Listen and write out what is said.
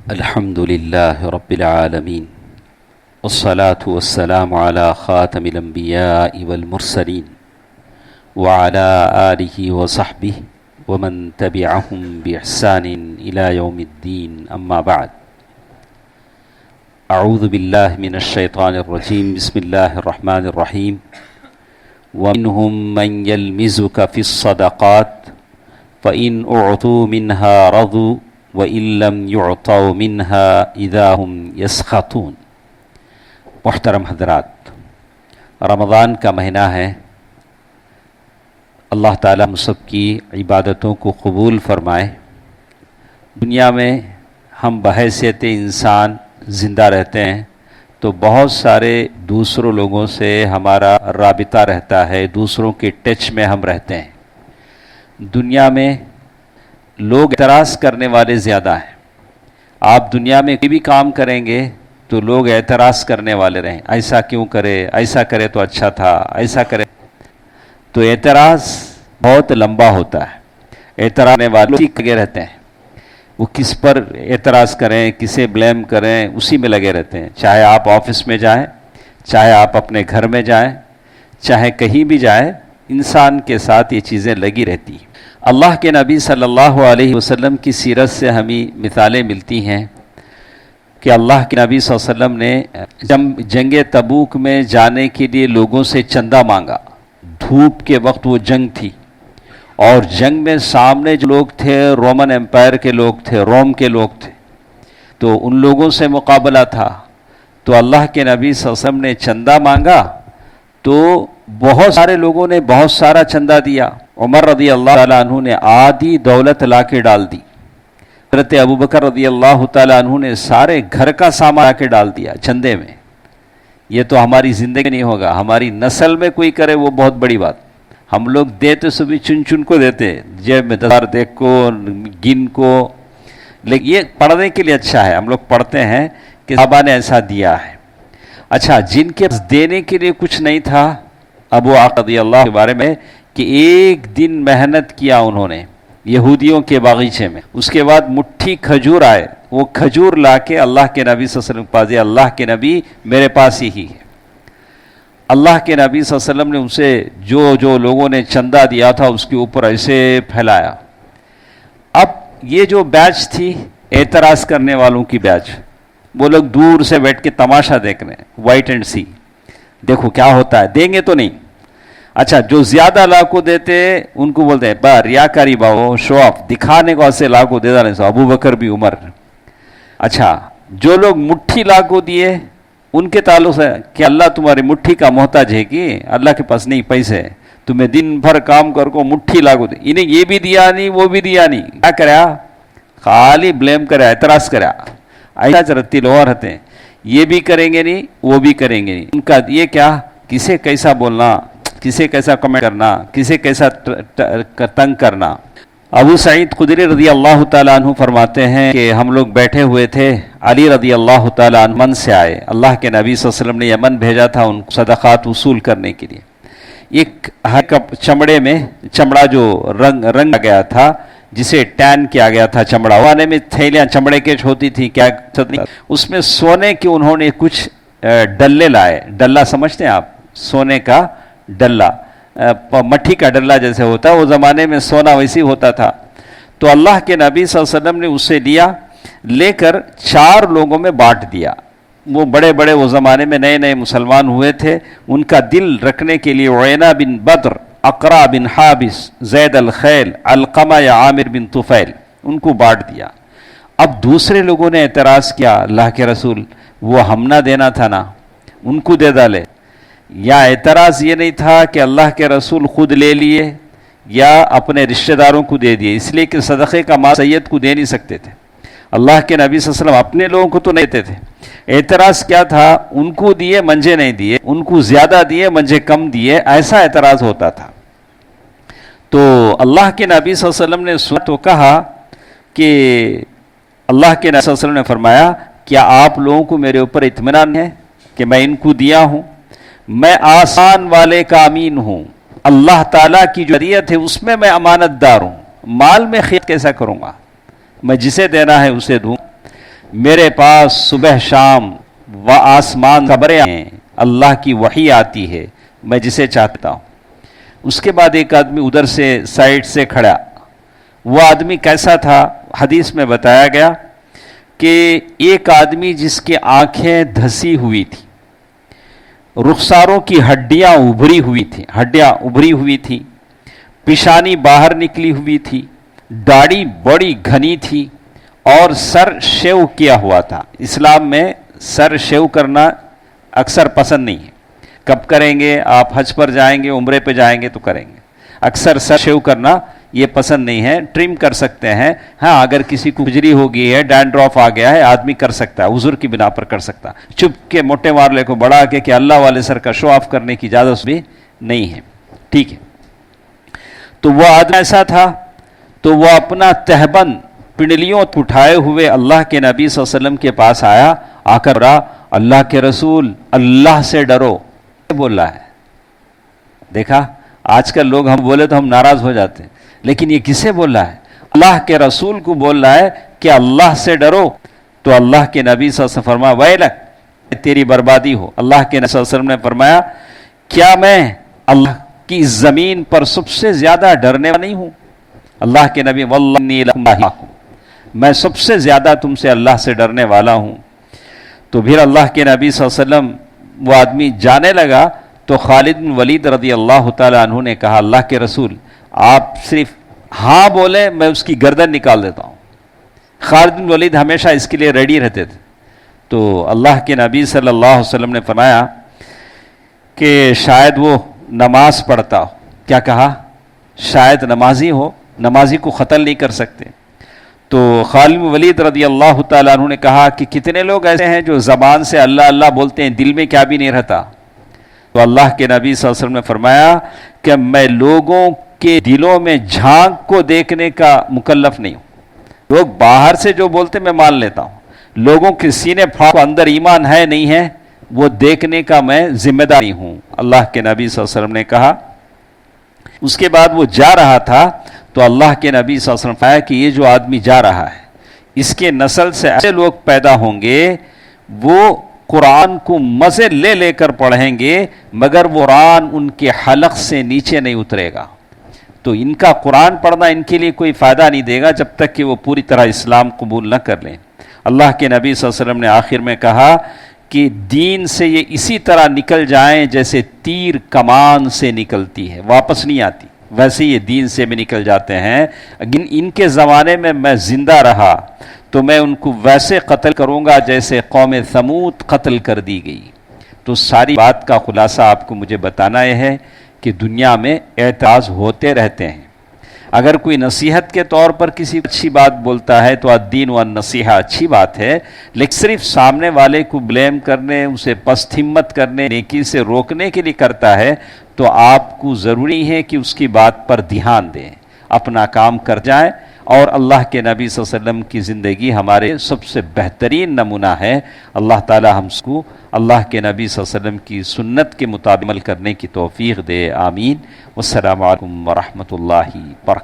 الحمد لله رب العالمين والصلاة والسلام على خاتم الأنبياء والمرسلين وعلى آله وصحبه ومن تبعهم بإحسان إلى يوم الدين أما بعد أعوذ بالله من الشيطان الرجيم بسم الله الرحمن الرحيم ومنهم من يلمزك في الصدقات فإن أعطوا منها رضوا وَإِن لَّمْ يُعْطَوْا مِنْهَا إِذَا هُمْ يَسْخَطُونَ۔ محترم حضرات، رمضان کا مہینہ ہے۔ اللہ تعالیٰ ہم سب کی عبادتوں کو قبول فرمائے۔ دنیا میں ہم بحیثیت انسان زندہ رہتے ہیں تو بہت سارے دوسروں لوگوں سے ہمارا رابطہ رہتا ہے، دوسروں کے ٹچ میں ہم رہتے ہیں۔ دنیا میں لوگ اعتراض کرنے والے زیادہ ہیں۔ آپ دنیا میں کوئی بھی کام کریں گے تو لوگ اعتراض کرنے والے رہیں، ایسا کیوں کرے، ایسا کرے تو اچھا تھا، ایسا کرے تو اعتراض بہت لمبا ہوتا ہے۔ اعتراض کرنے والے لگے رہتے ہیں، وہ کس پر اعتراض کریں، کسے بلیم کریں، اسی میں لگے رہتے ہیں۔ چاہے آپ آفس میں جائیں، چاہے آپ اپنے گھر میں جائیں، چاہے کہیں بھی جائیں، انسان کے ساتھ یہ چیزیں لگی رہتی ہیں۔ اللہ کے نبی صلی اللہ علیہ وسلم کی سیرت سے ہمیں مثالیں ملتی ہیں کہ اللہ کے نبی صلی اللہ علیہ وسلم نے جنگ تبوک میں جانے کے لیے لوگوں سے چندہ مانگا۔ دھوپ کے وقت وہ جنگ تھی، اور جنگ میں سامنے جو لوگ تھے رومن امپائر کے لوگ تھے، روم کے لوگ تھے، تو ان لوگوں سے مقابلہ تھا۔ تو اللہ کے نبی صلی اللہ علیہ وسلم نے چندہ مانگا تو بہت سارے لوگوں نے بہت سارا چندہ دیا۔ عمر رضی اللہ تعالیٰ عنہ نے آدھی دولت لا کے ڈال دی۔ حضرت ابوبکر رضی اللہ تعالیٰ عنہ نے سارے گھر کا سامان لا کے ڈال دیا چندے میں۔ یہ تو ہماری زندگی نہیں ہوگا، ہماری نسل میں کوئی کرے وہ بہت بڑی بات۔ ہم لوگ دیتے سبھی چن چن کو دیتے، جیب میں 10,000 دیکھ کو، گن کو، لیکن یہ پڑھنے کے لیے اچھا ہے۔ ہم لوگ پڑھتے ہیں کہ صحابہ نے ایسا دیا ہے۔ اچھا، جن کے پاس دینے کے لیے کچھ نہیں تھا، ابو عقیل رضی اللہ کے بارے میں کہ ایک دن محنت کیا انہوں نے یہودیوں کے باغیچے میں، اس کے بعد مٹھی کھجور آئے، وہ کھجور لا کے اللہ کے نبی صلی اللہ علیہ وسلم کے پاس دیا۔ اللہ کے نبی میرے پاس ہی ہے۔ اللہ کے نبی صلی اللہ علیہ وسلم نے اسے جو لوگوں نے چندہ دیا تھا اس کے اوپر ایسے پھیلایا۔ اب یہ جو بیچ تھی اعتراض کرنے والوں کی بیچ، وہ لوگ دور سے بیٹھ کے تماشا دیکھ رہے ہیں، وائٹ اینڈ سی، دیکھو کیا ہوتا ہے، دیں گے تو نہیں۔ اچھا، جو زیادہ لاکھوں دیتے ان کو بولتے ہیں ریاکاری باو، شو آف، دکھانے کو ایسے لاکھوں دے دانے سو، ابو بکر بھی، عمر۔ اچھا، جو لوگ مٹھی لاکھوں دیے ان کے تعلق سے کہ اللہ تمہاری مٹھی کا محتاج ہے کہ اللہ کے پاس نہیں پیسے، تمہیں دن بھر کام کر کو مٹھی لاکھوں دے، انہیں یہ بھی دیا نہیں وہ بھی دیا نہیں، کیا کریا؟ خالی بلیم کریا، اعتراض کریا۔ ایسا رتی لوہر رہتے ہیں، یہ بھی کریں گے نہیں وہ بھی کریں گے نہیں۔ ان کا یہ کیا، کسے کیسا بولنا، کسے کیسا کمنٹ کرنا، کسے کیسا تنگ کرنا۔ ابو سعید خدری رضی اللہ تعالیٰ عنہ فرماتے ہیں کہ ہم لوگ بیٹھے ہوئے تھے، علی رضی اللہ تعالیٰ عنہ یمن سے آئے۔ اللہ کے نبی صلی اللہ علیہ وسلم نے یمن بھیجا تھا ان صدقات وصول کرنے کے لیے۔ ایک چمڑے میں چمڑا جو رنگ گیا تھا، جسے ٹین کیا گیا تھا چمڑا، وانے میں تھیلیاں چمڑے کے ہوتی تھی، کیا اس میں سونے کے انہوں نے کچھ ڈلے لائے۔ ڈلہ سمجھتے ہیں آپ؟ سونے کا ڈلہ، مٹھی کا ڈلہ جیسے ہوتا ہے، وہ زمانے میں سونا ویسی ہوتا تھا۔ تو اللہ کے نبی صلی اللہ علیہ وسلم نے اسے لے کر 4 لوگوں میں بانٹ دیا۔ وہ بڑے بڑے وہ زمانے میں نئے مسلمان ہوئے تھے، ان کا دل رکھنے کے لیے عینہ بن بدر، اقرا بن حابس، زید الخیل، علقمہ یا عامر بن طفیل، ان کو بانٹ دیا۔ اب دوسرے لوگوں نے اعتراض کیا، اللہ کے رسول وہ ہم نہ دینا تھا نا، ان کو دے ڈالے۔ یا اعتراض یہ نہیں تھا کہ اللہ کے رسول خود لے لیے یا اپنے رشتہ داروں کو دے دیے، اس لیے کہ صدقے کا مال سید کو دے نہیں سکتے تھے۔ اللہ کے نبی صلی اللہ علیہ وسلم اپنے لوگوں کو تو نہیں دیتے تھے۔ اعتراض کیا تھا، ان کو دیے منجھے نہیں دیے، ان کو زیادہ دیے منجھے کم دیے، ایسا اعتراض ہوتا تھا۔ تو اللہ کے نبی صلی اللہ علیہ وسلم نے تو کہا کہ اللہ کے نبی صلی اللہ علیہ وسلم نے فرمایا، کیا آپ لوگوں کو میرے اوپر اطمینان ہے کہ میں ان کو دیا ہوں؟ میں آسان والے کا امین ہوں، اللہ تعالیٰ کی جو شریعت ہے اس میں امانت دار ہوں، مال میں خیانت کیسا کروں گا؟ میں جسے دینا ہے اسے دوں۔ میرے پاس صبح شام و آسمان خبریں ہیں، اللہ کی وحی آتی ہے، میں جسے چاہتا ہوں۔ اس کے بعد ایک آدمی ادھر سے سائڈ سے کھڑا، وہ آدمی کیسا تھا؟ حدیث میں بتایا گیا کہ ایک آدمی جس کی آنکھیں دھسی ہوئی تھی، رخساروں کی ہڈیاں ابھری ہوئی تھی، پیشانی باہر نکلی ہوئی تھی، داڑھی بڑی گھنی تھی اور سر شیو کیا ہوا تھا۔ اسلام میں سر شیو کرنا اکثر پسند نہیں ہے، کب کریں گے؟ آپ حج پر جائیں گے، عمرے پہ جائیں گے تو کریں گے، اکثر سر شیو کرنا یہ پسند نہیں ہے۔ ٹرم کر سکتے ہیں، ہاں اگر کسی کو کھجلی ہو گئی ہے، ڈینڈرف آ گیا ہے، آدمی کر سکتا ہے، عذر کی بنا پر کر سکتا ہے، چپ کے موٹے مارلے کو بڑھا کے کہ اللہ والے سر کا شو آف کرنے کی اجازت بھی نہیں ہے، ٹھیک ہے۔ تو وہ آدمی ایسا تھا، تو وہ اپنا تہبند پنڈلیوں اٹھائے ہوئے اللہ کے نبی صلی اللہ علیہ وسلم کے پاس آیا، آ کر رہا، اللہ کے رسول اللہ سے ڈرو بول رہا ہے۔ دیکھا آج کل لوگ ہم بولے تو ہم ناراض ہو جاتے ہیں، لیکن یہ کسے بول رہا ہے؟ اللہ کے رسول کو بول رہا ہے کہ اللہ سے ڈرو۔ تو اللہ کے نبی صلی اللہ علیہ وسلم فرمایا ویلک، تیری بربادی ہو۔ اللہ کے نبی صلی اللہ علیہ وسلم نے فرمایا کیا میں اللہ کی زمین پر سب سے زیادہ ڈرنے والا نہیں ہوں؟ اللہ کے نبی واللہ انی لکم میں سب سے زیادہ تم سے اللہ سے ڈرنے والا ہوں۔ تو پھر اللہ کے نبی صلی اللہ علیہ وسلم وہ آدمی جانے لگا، تو خالد بن ولید رضی اللہ تعالی عنہ نے کہا اللہ کے رسول آپ صرف ہاں بولے میں اس کی گردن نکال دیتا ہوں۔ خالد بن ولید ہمیشہ اس کے لیے ریڈی رہتے تھے۔ تو اللہ کے نبی صلی اللہ علیہ وسلم نے فرمایا کہ شاید وہ نماز پڑھتا ہو۔ کیا کہا؟ شاید نمازی ہو، نمازی کو قتل نہیں کر سکتے۔ تو خالد بن ولید رضی اللہ تعالیٰ عنہ نے کہا کہ کتنے لوگ ایسے ہیں جو زبان سے اللہ اللہ بولتے ہیں، دل میں کیا بھی نہیں رہتا؟ تو اللہ کے نبی صلی اللہ علیہ وسلم نے فرمایا کہ میں لوگوں کے دلوں میں جھانک کو دیکھنے کا مکلف نہیں ہوں۔ لوگ باہر سے جو بولتے میں مان لیتا ہوں، لوگوں کے سینے پھاڑ اندر ایمان ہے نہیں ہے وہ دیکھنے کا میں ذمہ دار ہوں، اللہ کے نبی صلی اللہ علیہ وسلم نے کہا۔ اس کے بعد وہ جا رہا تھا تو اللہ کے نبی صلی اللہ علیہ وسلم فرمایا کہ یہ جو آدمی جا رہا ہے اس کے نسل سے ایسے لوگ پیدا ہوں گے وہ قرآن کو مزے لے لے کر پڑھیں گے مگر وہ قرآن ان کے حلق سے نیچے نہیں اترے گا۔ تو ان کا قرآن پڑھنا ان کے لیے کوئی فائدہ نہیں دے گا جب تک کہ وہ پوری طرح اسلام قبول نہ کر لیں۔ اللہ کے نبی صلی اللہ علیہ وسلم نے آخر میں کہا کہ دین سے یہ اسی طرح نکل جائیں جیسے تیر کمان سے نکلتی ہے، واپس نہیں آتی، ویسے یہ دین سے بھی نکل جاتے ہیں۔ ان کے زمانے میں میں زندہ رہا تو میں ان کو ویسے قتل کروں گا جیسے قوم ثمود قتل کر دی گئی۔ تو ساری بات کا خلاصہ آپ کو مجھے بتانا یہ ہے کہ دنیا میں اعتراض ہوتے رہتے ہیں۔ اگر کوئی نصیحت کے طور پر کسی اچھی بات بولتا ہے تو الدین والنصیحہ اچھی بات ہے، لیکن صرف سامنے والے کو بلیم کرنے، اسے پست ہمت کرنے، نیکی سے روکنے کے لیے کرتا ہے تو آپ کو ضروری ہے کہ اس کی بات پر دھیان دیں، اپنا کام کر جائیں۔ اور اللہ کے نبی صلی اللہ علیہ وسلم کی زندگی ہمارے سب سے بہترین نمونہ ہے۔ اللہ تعالی ہم کو اللہ کے نبی صلی اللہ علیہ وسلم کی سنت کے مطابق عمل کرنے کی توفیق دے، آمین۔ والسلام علیکم ورحمۃ اللہ وبرکاتہ۔